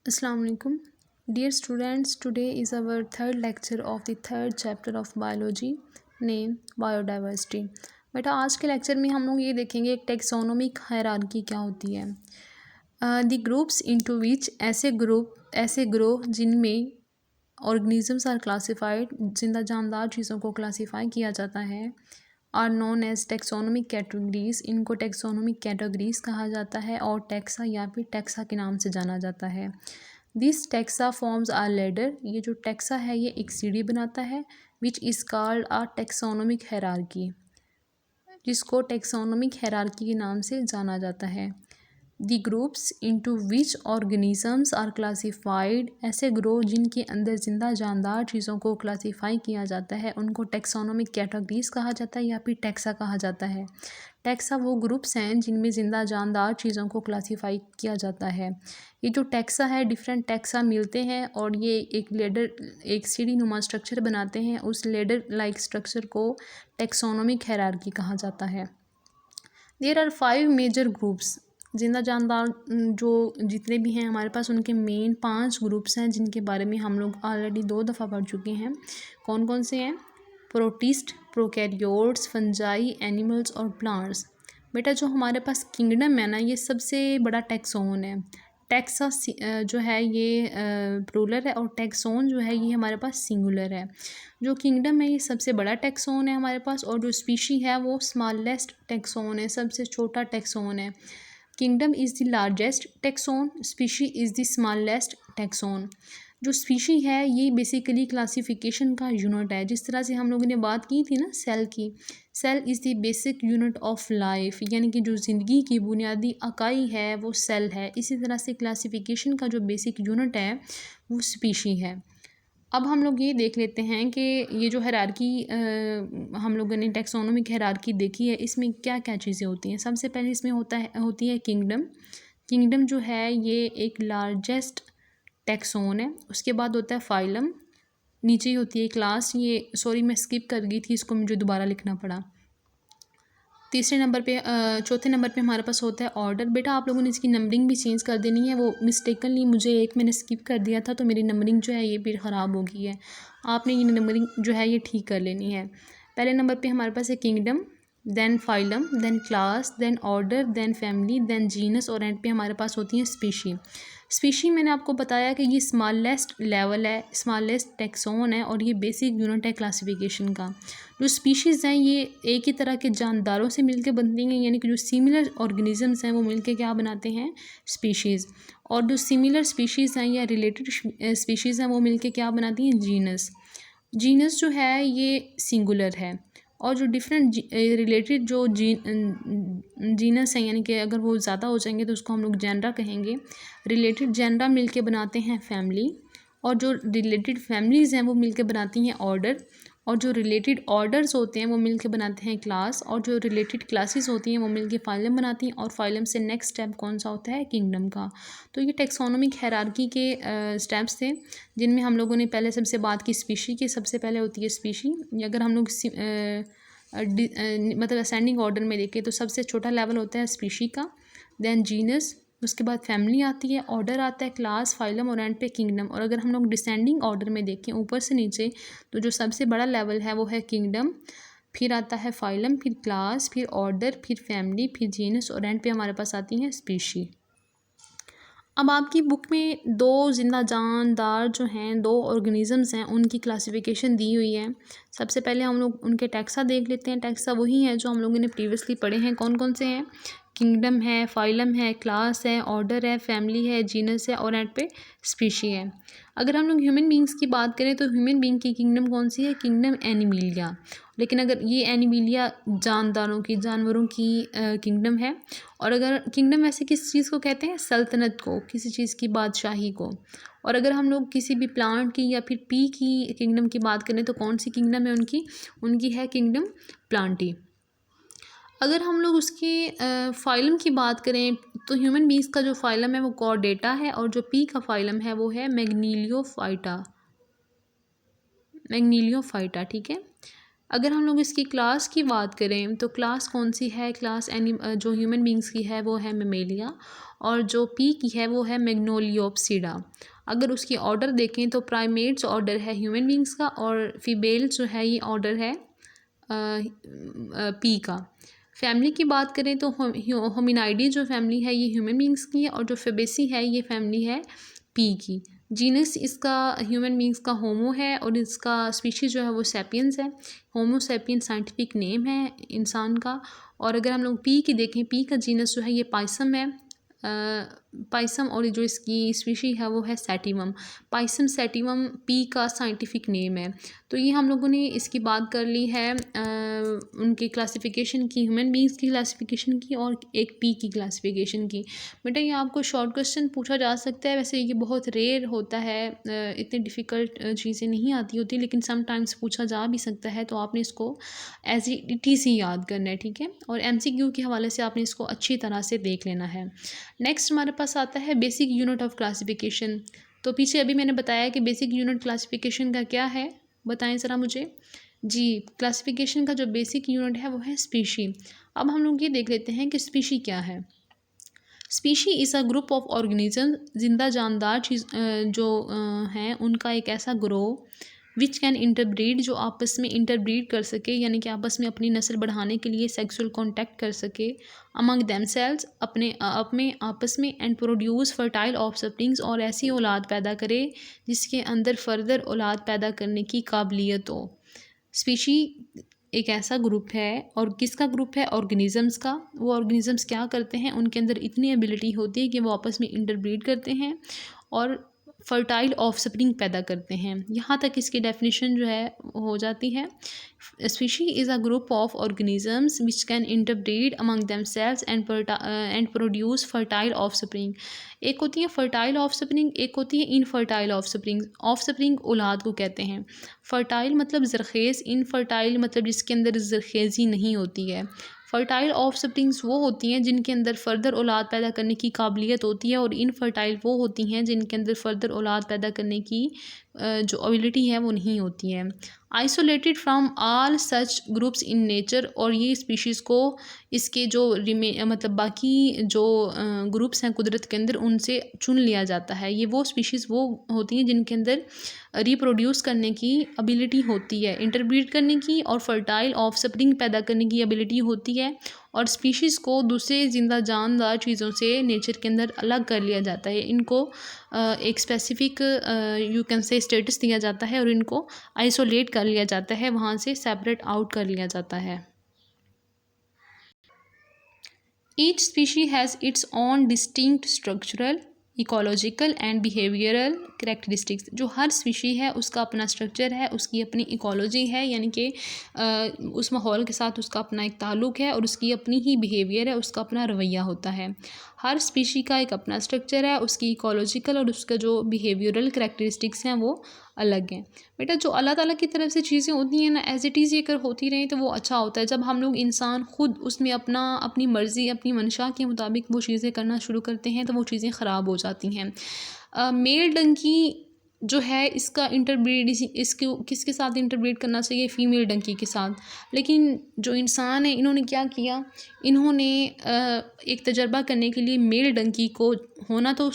Assalamu alaikum. Dear students, today is our third lecture of the third chapter of biology named biodiversity. बेटा आज के lecture में हम लोग ये देखेंगे एक टेक्सोनोमिक हायरार्की क्या होती है। द ग्रुप्स इनटू विच ऐसे ग्रुप जिनमें ऑर्गेनिजम्स आर क्लासिफाइड जिंदा जानदार चीज़ों को क्लासीफाई किया जाता है are known as taxonomic categories. इनको टेक्सोनोमिक कैटेगरीज कहा जाता है और टेक्सा या फिर टेक्सा के नाम से जाना जाता है। This taxa forms are ladder. ये जो टेक्सा है ये एक सीढ़ी बनाता है which is called a taxonomic hierarchy, जिसको टेक्सोनोमिक हैरार्की के नाम से जाना जाता है। The groups into which organisms are classified. ऐसे ग्रोह जिनके अंदर जिंदा जानदार चीज़ों को क्लासीफाई किया जाता है उनको टेक्सोनोमिक कैटेगरीज कहा जाता है या फिर टेक्सा कहा जाता है। टेक्सा वो ग्रुप्स हैं जिनमें जिंदा जानदार चीज़ों को क्लासीफाई किया जाता है। ये जो टेक्सा है डिफरेंट टेक्सा मिलते हैं और ये एक सीढ़ी नुमा स्ट्रक्चर बनाते हैं। उस लेडर लाइक स्ट्रक्चर को टेक्सोनोमिक हैरार्की कहा जाता है। There are 5 major groups. जिंदा जानदार जो जितने भी हैं हमारे पास उनके मेन 5 ग्रुप्स हैं जिनके बारे में हम लोग ऑलरेडी 2 दफ़ा पढ़ चुके हैं। कौन कौन से हैं? प्रोटिस्ट, प्रोकैरियोट्स, फंजाई, एनिमल्स और प्लांट्स। बेटा जो हमारे पास किंगडम है ना ये सबसे बड़ा टेक्सोन है। टेक्सा जो है ये प्लूरल है और टेक्सोन जो है ये हमारे पास सिंगुलर है। जो किंगडम है ये सबसे बड़ा टेक्सोन है हमारे पास और जो स्पीशी है वो स्मॉलेस्ट टेक्सोन है, सबसे छोटा टेक्सोन है। Kingdom is the largest taxon, species is the smallest taxon. जो स्पीशी है ये बेसिकली क्लासिफिकेशन का यूनिट है। जिस तरह से हम लोगों ने बात की थी ना सेल की, cell is the basic unit of life, यानी कि जो ज़िंदगी की बुनियादी इकाई है वो सेल है। इसी तरह से क्लासिफिकेशन का जो बेसिक यूनिट है वो स्पीशी है। अब हम लोग ये देख लेते हैं कि ये जो हायरार्की हम लोगों ने टेक्सोनोमिक हायरार्की देखी है इसमें क्या क्या चीज़ें होती हैं। सबसे पहले इसमें होती है किंगडम। किंगडम जो है ये एक लार्जेस्ट टेक्सोन है। उसके बाद होता है फाइलम, नीचे ही होती है क्लास। ये सॉरी मैं स्किप कर गई थी, इसको मुझे दोबारा लिखना पड़ा। तीसरे नंबर पे चौथे नंबर पे हमारे पास होता है ऑर्डर। बेटा आप लोगों ने इसकी नंबरिंग भी चेंज कर देनी है, वो मिस्टेकनली मुझे एक मैंने स्किप कर दिया था तो मेरी नंबरिंग जो है ये फिर ख़राब हो गई है। आपने ये नंबरिंग जो है ये ठीक कर लेनी है। पहले नंबर पे हमारे पास है kingdom, then phylum, then class, then order, then family, then genus और एंड पे हमारे पास होती है स्पीशी। स्पीशी मैंने आपको बताया कि ये स्मॉलेस्ट लेवल है, स्मॉलेस्ट टेक्सोन है और ये बेसिक यूनिट है क्लासिफिकेशन का। जो स्पीशीज़ हैं ये एक ही तरह के जानदारों से मिलकर बनती हैं, यानी कि जो सिमिलर ऑर्गेनिजम्स हैं वो मिलकर क्या बनाते हैं? स्पीशीज़। और जो सिमिलर स्पीशीज़ हैं या रिलेटेड स्पीशीज़ हैं वो मिलकर क्या बनाती हैं? जीनस। जीनस जो है ये सिंगुलर है और जो डिफरेंट रिलेटेड जो जीनस हैं यानी कि अगर वो ज़्यादा हो जाएंगे तो उसको हम लोग जेनरा कहेंगे। रिलेटेड जेनरा मिलके बनाते हैं फैमिली और जो रिलेटेड फैमिलीज़ हैं वो मिलके बनाती हैं ऑर्डर और जो रिलेटेड ऑर्डर्स होते हैं वो मिलके बनाते हैं क्लास और जो रिलेटेड क्लासेस होती हैं वो मिलके फाइलम बनाती हैं और फाइलम से नेक्स्ट स्टेप कौन सा होता है? किंगडम का। तो ये टेक्सोनोमिक हायरार्की के स्टेप्स थे जिनमें हम लोगों ने पहले सबसे बात की स्पीशी की। सबसे पहले होती है स्पीशी। अगर हम लोग मतलब असेंडिंग ऑर्डर में देखें तो सबसे छोटा लेवल होता है स्पीशी का, देन जीनस, उसके बाद फैमिली आती है, ऑर्डर आता है क्लास, फाइलम और एंड पे किंगडम। और अगर हम लोग डिसेंडिंग ऑर्डर में देखें ऊपर से नीचे तो जो सबसे बड़ा लेवल है वो है किंगडम, फिर आता है फाइलम, फिर क्लास, फिर ऑर्डर, फिर फैमिली, फिर जीनस और एंड पे हमारे पास आती हैं स्पीशी। अब आपकी बुक में 2 जिंदा जानदार जो हैं 2 ऑर्गेनिजम्स हैं उनकी क्लासिफिकेशन दी हुई है। सबसे पहले हम लोग उनके टैक्सा देख लेते हैं। टैक्सा वही हैं जो हम लोगों ने प्रीवियसली पढ़े हैं। कौन कौन से हैं? किंगडम है, फाइलम है, क्लास है, ऑर्डर है, फैमिली है, जीनस है और एंड पे स्पीशी है। अगर हम लोग ह्यूमन बींग्स की बात करें तो ह्यूमन बींग की किंगडम कौन सी है? Kingdom Animalia. लेकिन अगर ये एनिमीलिया जानदारों की, जानवरों की किंगडम है। और अगर किंगडम वैसे किस चीज़ को कहते हैं? सल्तनत को, किसी चीज़ की बादशाही को। और अगर हम लोग किसी भी प्लांट की या फिर पी की किंगडम की बात करें तो कौन सी किंगडम है उनकी? उनकी है किंगडम प्लांटी। अगर हम लोग उसकी फाइलम की बात करें तो ह्यूमन बींग्स का जो फाइलम है वो कॉर्डेटा है और जो पी का फाइलम है वो है मैग्नीलियोफाइटा। मैग्नीलियोफाइटा, ठीक है। अगर हम लोग इसकी क्लास की बात करें तो क्लास कौन सी है, क्लास जो ह्यूमन बींग्स की है वो है मेमेलिया, और जो पी की है वो है मैग्नोलियोप्सिडा। अगर उसकी ऑर्डर देखें तो प्राइमेट्स ऑर्डर है ह्यूमन बींग्स का, और फीमेल जो है ये ऑर्डर है पी का। फैमिली की बात करें तो होमिनाइडी जो फैमिली है ये ह्यूमन बींग्स की है, और जो फेबेसी है ये फैमिली है पी की। जीनस इसका ह्यूमन बींग्स का होमो है, और इसका स्पीशीज़ जो है वो सैपियंस है। होमो सैपियन साइंटिफिक नेम है इंसान का। और अगर हम लोग पी की देखें, पी का जीनस जो है ये पाइसम है, पाइसम, और जो इसकी स्पीशी है वो है सैटिवम। पाइसम सैटिवम पी का साइंटिफिक नेम है। तो ये हम लोगों ने इसकी बात कर ली है उनकी क्लासिफिकेशन की, ह्यूमन बींग्स की क्लासिफिकेशन की, और एक पी की क्लासिफिकेशन की। बेटा ये आपको शॉर्ट क्वेश्चन पूछा जा सकता है, वैसे ये बहुत रेयर होता है, इतनी डिफ़िकल्ट चीज़ें नहीं आती होती, लेकिन समटाइम्स पूछा जा भी सकता है, तो आपने इसको एज इट इज़ ही याद करना है, ठीक है। और MCQ के हवाले से आपने इसको अच्छी तरह से देख लेना है। नेक्स्ट हमारे पास आता है बेसिक यूनिट ऑफ क्लासिफिकेशन। तो पीछे अभी मैंने बताया कि बेसिक यूनिट क्लासिफिकेशन का क्या है, बताएं ज़रा मुझे जी। क्लासिफिकेशन का जो बेसिक यूनिट है वो है स्पीशी। अब हम लोग ये देख लेते हैं कि स्पीशी क्या है। Species is a group of organism, जिंदा जानदार चीज़ जो हैं उनका एक ऐसा ग्रोह विच कैन इंटरब्रीड, जो आपस में इंटरब्रीड कर सके, यानी कि आपस में अपनी नस्ल बढ़ाने के लिए सेक्सुअल कॉन्टैक्ट कर सके, अमंग दैमसेल्व्स, अपने आपस में, एंड प्रोड्यूस फर्टाइल ऑफस्प्रिंग्स, और ऐसी औलाद पैदा करे जिसके अंदर फर्दर औलाद पैदा करने की काबिलियत हो। स्पीशी एक ऐसा ग्रुप है, और किसका ग्रुप है, ऑर्गेनिजम्स का। वो ऑर्गेनिजम्स क्या करते हैं, उनके अंदर इतनी एबिलिटी होती है कि वो आपस में इंटरब्रीड करते हैं और फर्टाइल ऑफस्प्रिंग पैदा करते हैं। यहाँ तक इसकी डेफिनेशन जो है हो जाती है। Species is a group of organisms which can interbreed among themselves and produce fertile offspring. एक होती है फर्टाइल ऑफस्प्रिंग, एक होती है इनफर्टाइल ऑफस्प्रिंग। ऑफस्प्रिंग औलाद को कहते हैं। फर्टाइल मतलब ज़रखेज़, इनफर्टाइल मतलब जिसके अंदर ज़रखेज़ी नहीं होती है। फर्टाइल ऑफस्प्रिंग्स वो होती हैं जिनके अंदर फर्दर औलाद पैदा करने की काबिलियत होती है, और इनफर्टाइल वो होती हैं जिनके अंदर फर्दर औलाद पैदा करने की जो एबिलिटी है वो नहीं होती है। Isolated from all such groups in nature, और ये स्पीशीज़ को इसके जो मतलब बाकी जो ग्रुप्स हैं कुदरत के अंदर उनसे चुन लिया जाता है। ये वो स्पीशीज़ वो होती हैं जिनके अंदर रिप्रोड्यूस करने की एबिलिटी होती है, इंटरब्रीड करने की, और फर्टाइल ऑफस्प्रिंग पैदा करने की एबिलिटी होती है। और स्पीशीज़ को दूसरे ज़िंदा जानदार चीज़ों से नेचर के अंदर अलग कर लिया जाता है। इनको एक specific you can say status दिया जाता है, और इनको आइसोलेट कर लिया जाता है, वहाँ से सेपरेट आउट कर लिया जाता है। Each species has its own distinct structural, ecological and behavioural characteristics. जो हर स्पीशी है उसका अपना स्ट्रक्चर है, उसकी अपनी इकोलॉजी है, यानी कि उस माहौल के साथ उसका अपना एक ताल्लुक़ है, और उसकी अपनी ही बिहेवियर है, उसका अपना रवैया होता है। हर स्पीशी का एक अपना स्ट्रक्चर है, उसकी इकोलॉजिकल और उसका जो बिहेवियरल करेक्टरिस्टिक्स हैं वो अलग हैं। बेटा जो अल्लाह ताला की तरफ से चीज़ें होती हैं ना, एज़ इट इज़ ये अगर होती रहें तो वो अच्छा होता है। जब हम लोग इंसान खुद उसमें अपनी मर्ज़ी, अपनी मंशा के मुताबिक वो चीज़ें करना शुरू करते हैं तो वो चीज़ें ख़राब हो जाती हैं। मेल डंकी जो है इसका इंटरब्रीड इसको किसके साथ इंटरब्रीड करना चाहिए, फ़ीमेल डंकी के साथ। लेकिन जो इंसान है इन्होंने क्या किया, इन्होंने एक तजर्बा करने के लिए मेल डंकी को होना तो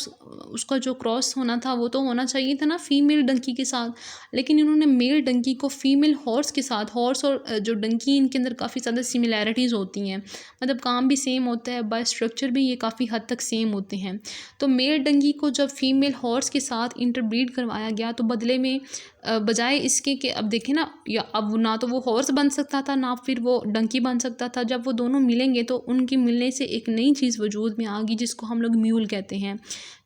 उसका जो क्रॉस होना था वो तो होना चाहिए था ना फ़ीमेल डंकी के साथ, लेकिन इन्होंने मेल डंकी को फ़ीमेल हॉर्स के साथ, हॉर्स और जो डंकी इनके अंदर काफ़ी ज़्यादा सिमिलैरिटीज़ होती हैं, मतलब काम भी सेम होता है, बाय स्ट्रक्चर भी ये काफ़ी हद तक सेम होते हैं। तो मेल डंकी को जब फीमेल हॉर्स के साथ इंटरब्रीड करवाया गया तो बदले में बजाय इसके कि अब देखें ना, या अब ना तो वो हॉर्स बन सकता था ना फिर वो डंकी बन सकता था। जब वो दोनों मिलेंगे तो उनके मिलने से एक नई चीज़ वजूद में आ गई जिसको हम लोग म्यूल कहते हैं।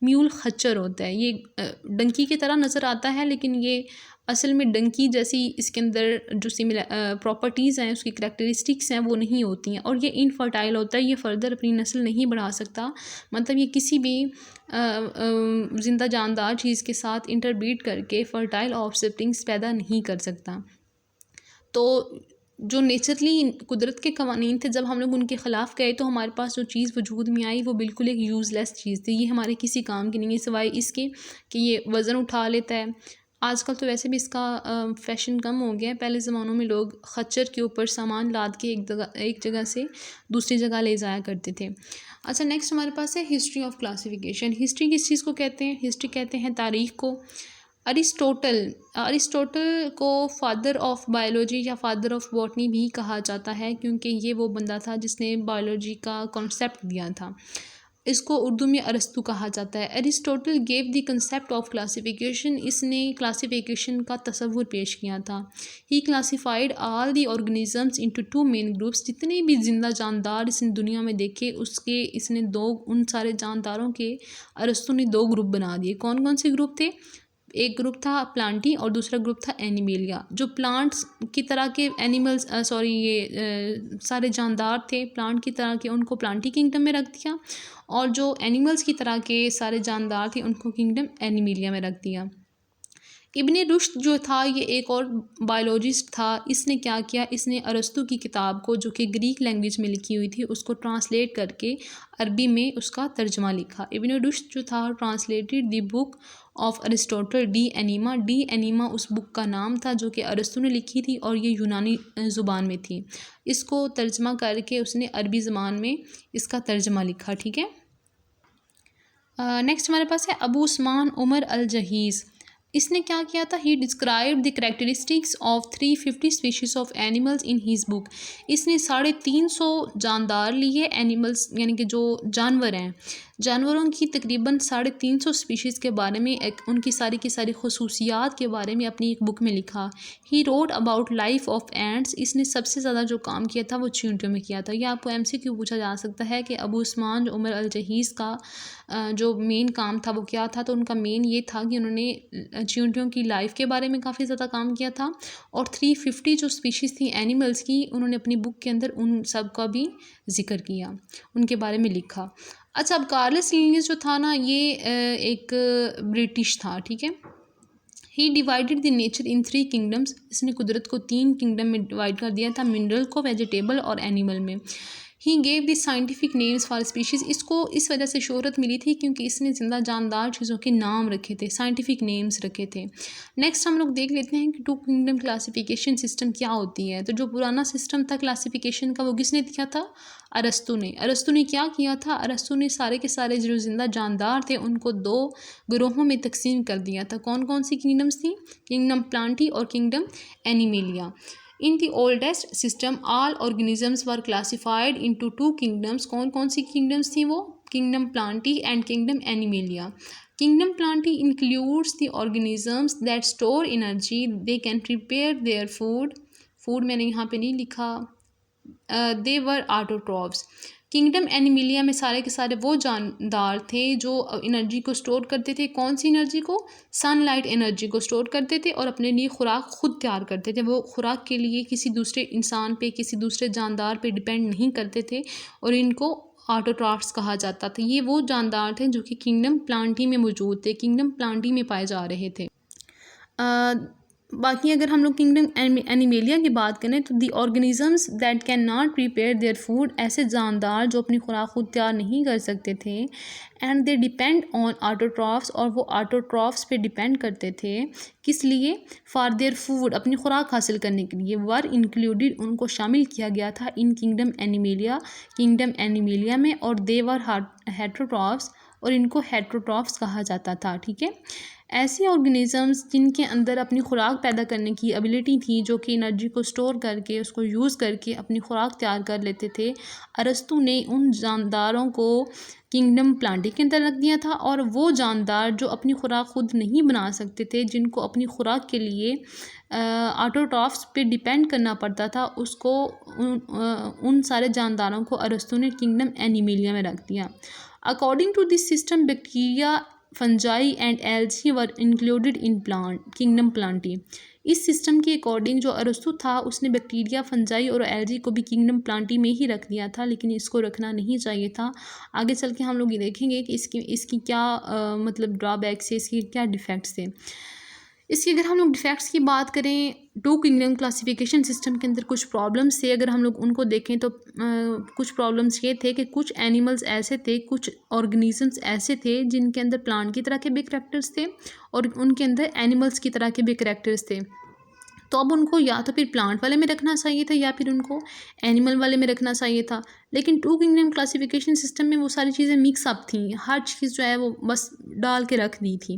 म्यूल खच्चर होता है, ये डंकी की तरह नज़र आता है लेकिन ये असल में डंकी जैसी इसके अंदर जो सिमिलर प्रॉपर्टीज़ हैं, उसकी करैक्टरिस्टिक्स हैं वो नहीं होती हैं, और ये इनफर्टाइल होता है, ये फ़र्दर अपनी नस्ल नहीं बढ़ा सकता। मतलब ये किसी भी ज़िंदा जानदार चीज़ के साथ इंटरब्रीड करके फ़र्टाइल ऑफस्प्रिंग्स पैदा नहीं कर सकता। तो जो नेचुरली कुदरत के कवानीन थे, जब हम लोग उनके ख़िलाफ़ गए तो हमारे पास जो चीज़ वजूद में आई वो बिल्कुल एक यूज़लेस चीज़ थी। ये हमारे किसी काम की नहीं है सिवाय इसके कि ये वज़न उठा लेता है, आजकल तो वैसे भी इसका फैशन कम हो गया है। पहले ज़मानों में लोग खच्चर के ऊपर सामान लाद के एक जगह से दूसरी जगह ले जाया करते थे। अच्छा, नेक्स्ट हमारे पास है हिस्ट्री ऑफ क्लासिफिकेशन। हिस्ट्री किस चीज़ को कहते हैं? हिस्ट्री कहते हैं तारीख़ को। अरिस्टोटल को फादर ऑफ बायोलॉजी या फादर ऑफ बॉटनी भी कहा जाता है, क्योंकि ये वो बंदा था जिसने बायोलॉजी का कॉन्सेप्ट दिया था। इसको उर्दू में अरस्तु कहा जाता है। Aristotle gave the concept of classification. इसने क्लासिफिकेशन का तसव्वुर पेश किया था। He classified all the organisms into two main groups. जितने भी जिंदा जानदार इसने दुनिया में देखे इसने उन सारे जानदारों के अरस्तु ने दो ग्रुप बना दिए। कौन कौन से ग्रुप थे? एक ग्रुप था प्लांटी और दूसरा ग्रुप था एनिमेलिया। जो प्लांट्स की तरह के एनिमल्स सारे जानदार थे प्लांट की तरह के, उनको प्लांटी किंगडम में रख दिया, और जो एनिमल्स की तरह के सारे जानदार थे उनको किंगडम एनिमेलिया में रख दिया। इब्ने रुश्द जो था ये एक और बायोलॉजिस्ट था। इसने क्या किया? इसने अरस्तु की किताब को, जो कि ग्रीक लैंग्वेज में लिखी हुई थी, उसको ट्रांसलेट करके अरबी में उसका तर्जमा लिखा। इब्ने रुश्द जो था translated the book of Aristotle D enema. D enema उस बुक का नाम था जो कि अरस्तु ने लिखी थी, और ये यूनानी ज़ुबान में थी। इसको तर्जमा करके उसने अरबी ज़बान में इसका तर्जमा लिखा। ठीक है। नेक्स्ट हमारे पास है अबू उस्मान उमर अल जहीज़। इसने क्या किया था? He describe the characteristics of 350 species of animals in his book. इसने 350 जानदार लिए, एनिमल्स यानी कि जो जानवर हैं, जानवरों की तकरीबन 350 स्पीशीज़ के बारे में, उनकी सारी की सारी खसूसियात के बारे में अपनी एक बुक में लिखा। He wrote about life of ants. इसने सबसे ज़्यादा जो काम किया था वो चींटियों में किया था। यह आपको MCQ पूछा जा सकता है कि अबू उस्मान उमर अल जहीज़ का जो मेन काम था वो क्या था? तो उनका मेन ये था कि उन्होंने चींटियों की लाइफ के बारे में काफ़ी ज़्यादा काम किया था, और 350 जो स्पीशीज़ थी एनिमल्स की, उन्होंने अपनी बुक के अंदर उन सब का भी जिक्र किया, उनके बारे में लिखा। अच्छा, अब कार्लस लिनियस जो था ना, ये एक ब्रिटिश था। ठीक है। He divided the nature in 3 kingdoms. इसने कुदरत को 3 किंगडम में डिवाइड कर दिया था, मिनरल को, वेजिटेबल और एनिमल में। He gave the scientific names for species. इसको इस वजह से शोहरत मिली थी क्योंकि इसने ज़िंदा जानदार चीज़ों के नाम रखे थे, साइंटिफिक नेम्स रखे थे। नेक्स्ट हम लोग देख लेते हैं कि 2 किंगडम क्लासिफिकेशन सिस्टम क्या होती है। तो जो पुराना सिस्टम था क्लासिफिकेशन का, वो किसने दिया था? अरस्तु ने। अरस्तु ने क्या किया था? अरस्तु ने सारे के सारे जो जिंदा जानदार थे उनको 2 ग्रोहों में तकसीम कर दिया था। कौन कौन सी किंगडम्स थी? किंगडम प्लांटी और kingdom animalia. In the oldest system all organisms were classified into 2 kingdoms. कौन कौन सी किंगडम्स थी वो? Kingdom Plantae and kingdom animalia. Kingdom Plantae includes the organisms that store energy, they can prepare their food मैंने यहाँ पे नहीं लिखा, दे वर autotrophs. Kingdom Animalia में सारे के सारे वो जानदार थे जो एनर्जी को स्टोर करते थे। कौन सी एनर्जी को? सनलाइट एनर्जी को स्टोर करते थे और अपने लिए खुराक खुद तैयार करते थे। वो खुराक के लिए किसी दूसरे इंसान पे, किसी दूसरे जानदार पे डिपेंड नहीं करते थे, और इनको ऑटोट्रॉफ्स कहा जाता था। ये वो जानदार थे जो कि किंगडम प्लांटी में मौजूद थे, किंगडम प्लांटी में पाए जा रहे थे। बाकी अगर हम लोग किंगडम एनिमेलिया की बात करें तो दी organisms that can not prepare their food, ऐसे जानदार जो अपनी खुराक खुद तैयार नहीं कर सकते थे, and they depend on autotrophs, और वो ऑटोट्रॉफ्स पे डिपेंड करते थे। किस लिए? फॉर देयर फूड, अपनी खुराक हासिल करने के लिए। वर इंक्लूडेड, उनको शामिल किया गया था इन किंगडम एनिमेलिया में, और दे वर हेट्रोट्रॉफ्स, और इनको हेट्रोट्रॉफ्स कहा जाता था। ठीक है। ऐसे ऑर्गेनिजम्स जिनके अंदर अपनी खुराक पैदा करने की एबिलिटी थी, जो कि एनर्जी को स्टोर करके उसको यूज़ करके अपनी खुराक तैयार कर लेते थे, अरस्तु ने उन जानदारों को किंगडम प्लांटी के अंदर रख दिया था। और वो जानदार जो अपनी खुराक खुद नहीं बना सकते थे, जिनको अपनी खुराक के लिए ऑटोट्रॉफ्स पे डिपेंड करना पड़ता था, उसको उन सारे जानदारों को अरस्तु ने किंगडम एनिमेलिया में रख दिया। According to this system, bacteria, fungi and algae were included in kingdom Plantae. इस सिस्टम के अकॉर्डिंग जो अरस्तु था उसने बैक्टीरिया, फंजाई और एल्गी को भी किंगडम प्लांटी में ही रख दिया था, लेकिन इसको रखना नहीं चाहिए था। आगे चल के हम लोग ये देखेंगे कि इसकी क्या मतलब ड्रॉबैक्स है, इसके क्या डिफेक्ट्स थे। इसकी अगर हम लोग डिफेक्ट्स की बात करें, टू किंगडम क्लासिफिकेशन सिस्टम के अंदर कुछ प्रॉब्लम्स थे, अगर हम लोग उनको देखें तो कुछ प्रॉब्लम्स ये थे कि कुछ एनिमल्स ऐसे थे, कुछ ऑर्गेनिजम्स ऐसे थे जिनके अंदर प्लांट की तरह के भी करैक्टर्स थे और उनके अंदर एनिमल्स की तरह के भी करैक्टर्स थे। तो अब उनको या तो फिर प्लांट वाले में रखना चाहिए था या फिर उनको एनिमल वाले में रखना चाहिए था, लेकिन टू किंगडम क्लासिफिकेशन सिस्टम में वो सारी चीज़ें मिक्स अप थी, हर चीज़ जो है वो बस डाल के रख दी थी।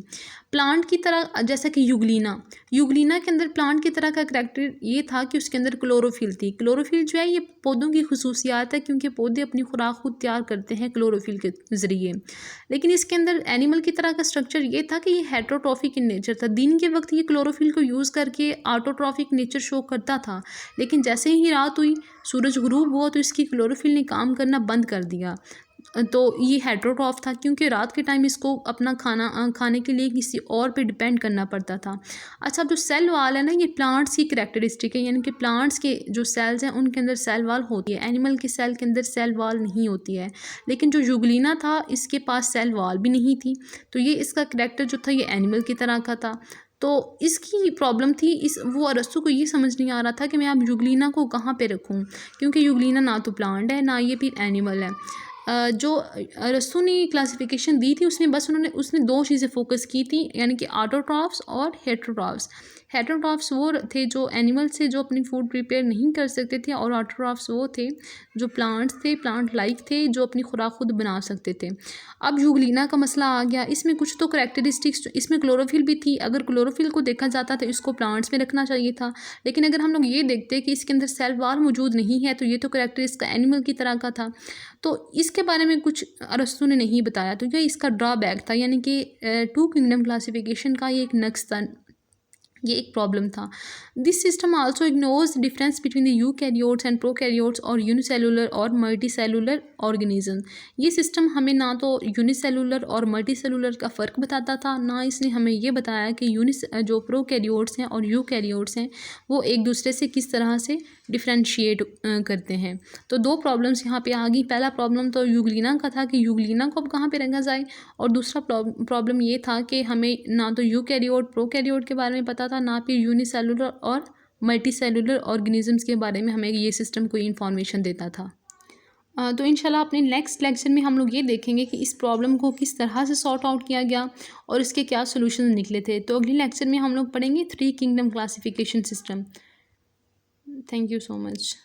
प्लांट की तरह जैसा कि युगलीना के अंदर प्लांट की तरह का करैक्टर ये था कि उसके अंदर क्लोरोफिल थी। क्लोरोफिल जो है ये पौधों की खसूसियात है, क्योंकि पौधे अपनी खुराक खुद तैयार करते हैं क्लोरोफिल के ज़रिए। लेकिन इसके अंदर एनिमल की तरह का स्ट्रक्चर ये था कि ये हेट्रोट्रॉफिक इन नेचर था। दिन के वक्त ये क्लोरोफिल को यूज़ करके ऑटोट्रॉफिक नेचर शो करता था, लेकिन जैसे ही रात हुई, सूरज गुरूब हुआ, तो इसकी क्लोरोफिल ने काम करना बंद कर दिया। तो ये हेट्रोट्रॉफ था, क्योंकि रात के टाइम इसको अपना खाने के लिए किसी और पे डिपेंड करना पड़ता था। अच्छा, जो सेल वाल है ना, ये प्लांट्स की करैक्टरिस्टिक है, यानी कि प्लांट्स के जो सेल्स हैं उनके अंदर सेल वाल होती है, एनिमल के सेल के अंदर सेल वाल नहीं होती है। लेकिन जो युगलीना था इसके पास सेल वाल भी नहीं थी, तो ये इसका करैक्टर जो था ये एनिमल की तरह का था। तो इसकी प्रॉब्लम थी, वो अरस्तू को ये समझ नहीं आ रहा था कि मैं अब युगलीना को कहाँ पे रखूँ, क्योंकि युगलीना ना तो प्लांट है ना ये फिर एनिमल है। जो अरस्तू ने क्लासिफिकेशन दी थी उसमें बस उसने दो चीज़ें फोकस की थी, यानी कि ऑटोट्रॉफ्स और हेट्रोट्रॉफ्स। हेट्रोट्रॉफ्स वो थे जो एनिमल से जो अपनी फूड प्रिपेयर नहीं कर सकते थे, और ऑटोट्रॉफ्स वो थे जो प्लांट्स थे, प्लांट लाइक थे, जो अपनी खुराक खुद बना सकते थे। अब युगलीना का मसला आ गया, इसमें कुछ तो करैक्टरिस्टिक्स, इसमें क्लोरोफिल भी थी, अगर क्लोरोफिल को देखा जाता तो इसको प्लांट्स में रखना चाहिए था। लेकिन अगर हम लोग ये देखते कि इसके अंदर सेल वाल मौजूद नहीं है, तो ये तो करैक्टर इसका एनिमल की तरह का था। तो इसके बारे में कुछ अरस्तू ने नहीं बताया, तो ये इसका ड्रॉबैक था, यानी कि टू किंगडम क्लासिफिकेशन का ये एक नक्स था, ये एक प्रॉब्लम था। This system also ignores difference between the eukaryotes and prokaryotes और यूनिसेलुलर और मल्टीसेलुलर ऑर्गेनिज्म। ये सिस्टम हमें ना तो यूनिसेलुलर और मल्टीसेलुलर का फ़र्क बताता था, ना इसने हमें ये बताया कि जो प्रोकैरियोट्स हैं और यूकैरियोट्स हैं वो एक दूसरे से किस तरह से डिफ्रेंशिएट करते हैं। तो दो प्रॉब्लम्स यहाँ पे आ गई। पहला प्रॉब्लम तो युगलीना का था कि युगलीना को अब कहाँ पे रखा जाए, और दूसरा प्रॉब्लम ये था कि हमें ना तो यूकैरियोट प्रोकैरियोट के बारे में पता था, ना फिर यूनिसेलुलर और मल्टीसेलुलर ऑर्गेनिजम्स के बारे में हमें ये सिस्टम कोई इन्फॉर्मेशन देता था। तो इंशाल्लाह अपने नेक्स्ट लेक्चर में हम लोग ये देखेंगे कि इस प्रॉब्लम को किस तरह से सॉर्ट आउट किया गया और इसके क्या सोल्यूशन निकले थे। तो अगले लेक्चर में हम लोग पढ़ेंगे three kingdom classification system. Thank you so much.